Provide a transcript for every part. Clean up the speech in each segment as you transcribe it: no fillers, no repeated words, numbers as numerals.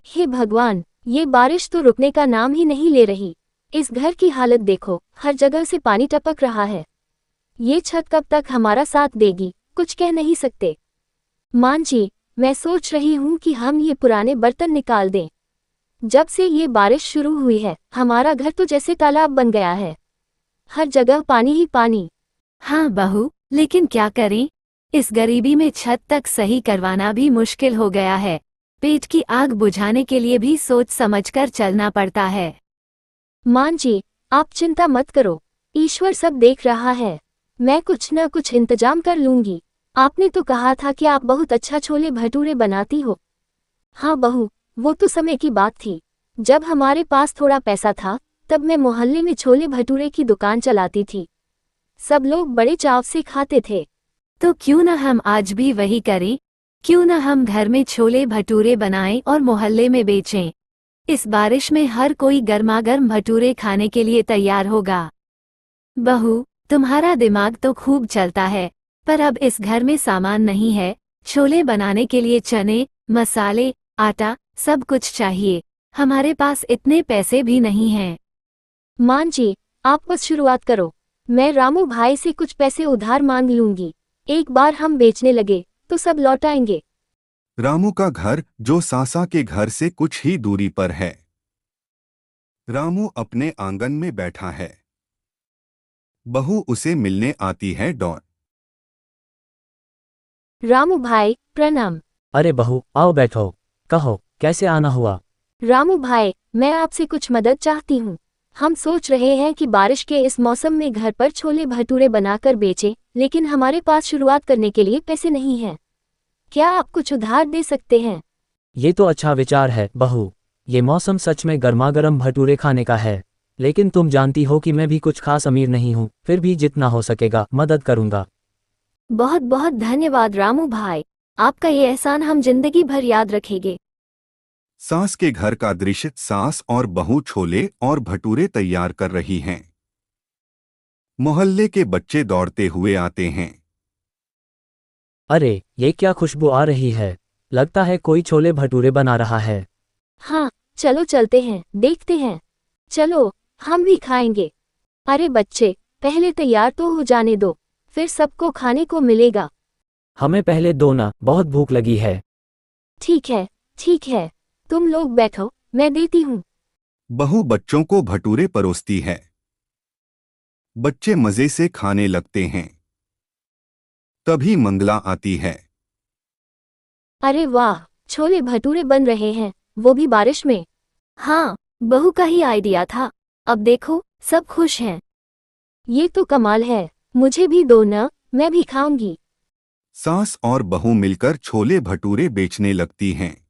हे भगवान, ये बारिश तो रुकने का नाम ही नहीं ले रही। इस घर की हालत देखो, हर जगह से पानी टपक रहा है। ये छत कब तक हमारा साथ देगी, कुछ कह नहीं सकते। मां जी, मैं सोच रही हूँ कि हम ये पुराने बर्तन निकाल दें। जब से ये बारिश शुरू हुई है, हमारा घर तो जैसे तालाब बन गया है। हर जगह पानी ही पानी। हाँ बहू, लेकिन क्या करें, इस गरीबी में छत तक सही करवाना भी मुश्किल हो गया है। पेट की आग बुझाने के लिए भी सोच समझकर चलना पड़ता है। मां जी, आप चिंता मत करो, ईश्वर सब देख रहा है। मैं कुछ न कुछ इंतजाम कर लूंगी। आपने तो कहा था कि आप बहुत अच्छा छोले भटूरे बनाती हो। हाँ बहू, वो तो समय की बात थी। जब हमारे पास थोड़ा पैसा था, तब मैं मोहल्ले में छोले भटूरे की दुकान चलाती थी। सब लोग बड़े चाव से खाते थे। तो क्यों न हम आज भी वही करें? क्यों न हम घर में छोले भटूरे बनाएं और मोहल्ले में बेचें? इस बारिश में हर कोई गर्मागर्म भटूरे खाने के लिए तैयार होगा। बहू, तुम्हारा दिमाग तो खूब चलता है, पर अब इस घर में सामान नहीं है। छोले बनाने के लिए चने, मसाले, आटा, सब कुछ चाहिए। हमारे पास इतने पैसे भी नहीं हैं। मां जी, आप बस शुरुआत करो। मैं रामू भाई से कुछ पैसे उधार मांग लूंगी। एक बार हम बेचने लगे, तो सब लौटाएंगे। रामू का घर, जो सासा के घर से कुछ ही दूरी पर है। रामू अपने आंगन में बैठा है। बहू उसे मिलने आती है। डॉन। रामू भाई, प्रणाम। अरे बहू, आओ बैठो। कहो, कैसे आना हुआ? रामू भाई, मैं आपसे कुछ मदद चाहती हूँ। हम सोच रहे हैं कि बारिश के इस मौसम में घर पर छोले भटूरे बनाकर बेचें, लेकिन हमारे पास शुरुआत करने के लिए पैसे नहीं हैं। क्या आप कुछ उधार दे सकते हैं? ये तो अच्छा विचार है बहू। ये मौसम सच में गर्मागर्म भटूरे खाने का है। लेकिन तुम जानती हो कि मैं भी कुछ खास अमीर नहीं हूँ, फिर भी जितना हो सकेगा मदद करूँगा। बहुत बहुत धन्यवाद रामू भाई, आपका ये एहसान हम जिंदगी भर याद रखेंगे। सास के घर का दृश्य। सास और बहू छोले और भटूरे तैयार कर रही हैं। मोहल्ले के बच्चे दौड़ते हुए आते हैं। अरे, ये क्या खुशबू आ रही है? लगता है कोई छोले भटूरे बना रहा है। हाँ, चलो चलते हैं, देखते हैं। चलो, हम भी खाएंगे। अरे बच्चे, पहले तैयार तो हो जाने दो, फिर सबको खाने को मिलेगा। हमें पहले दो ना, बहुत भूख लगी है। ठीक है, ठीक है, तुम लोग बैठो, मैं देती हूँ। बहू बच्चों को भटूरे परोसती है। बच्चे मजे से खाने लगते हैं। तभी मंगला आती है। अरे वाह, छोले भटूरे बन रहे हैं, वो भी बारिश में। हाँ, बहू का ही आइडिया था। अब देखो, सब खुश हैं। ये तो कमाल है, मुझे भी दो ना, मैं भी खाऊंगी। सास और बहू मिलकर छोले भटूरे बेचने लगती हैं।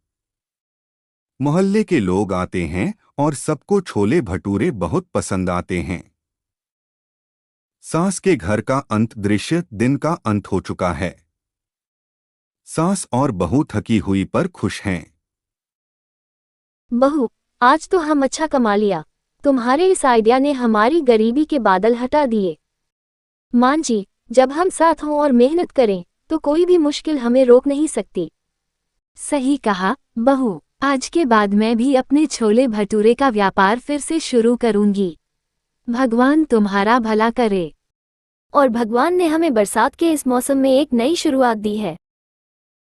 मोहल्ले के लोग आते हैं और सबको छोले भटूरे बहुत पसंद आते हैं। सास के घर का अंत दृश्य। दिन का अंत हो चुका है। सास और बहू थकी हुई पर खुश हैं। बहू, आज तो हम अच्छा कमा लिया। तुम्हारे इस आइडिया ने हमारी गरीबी के बादल हटा दिए। मां जी, जब हम साथ हों और मेहनत करें, तो कोई भी मुश्किल हमें रोक नहीं सकती। सही कहा बहू, आज के बाद मैं भी अपने छोले भटूरे का व्यापार फिर से शुरू करूंगी। भगवान तुम्हारा भला करे। और भगवान ने हमें बरसात के इस मौसम में एक नई शुरुआत दी है।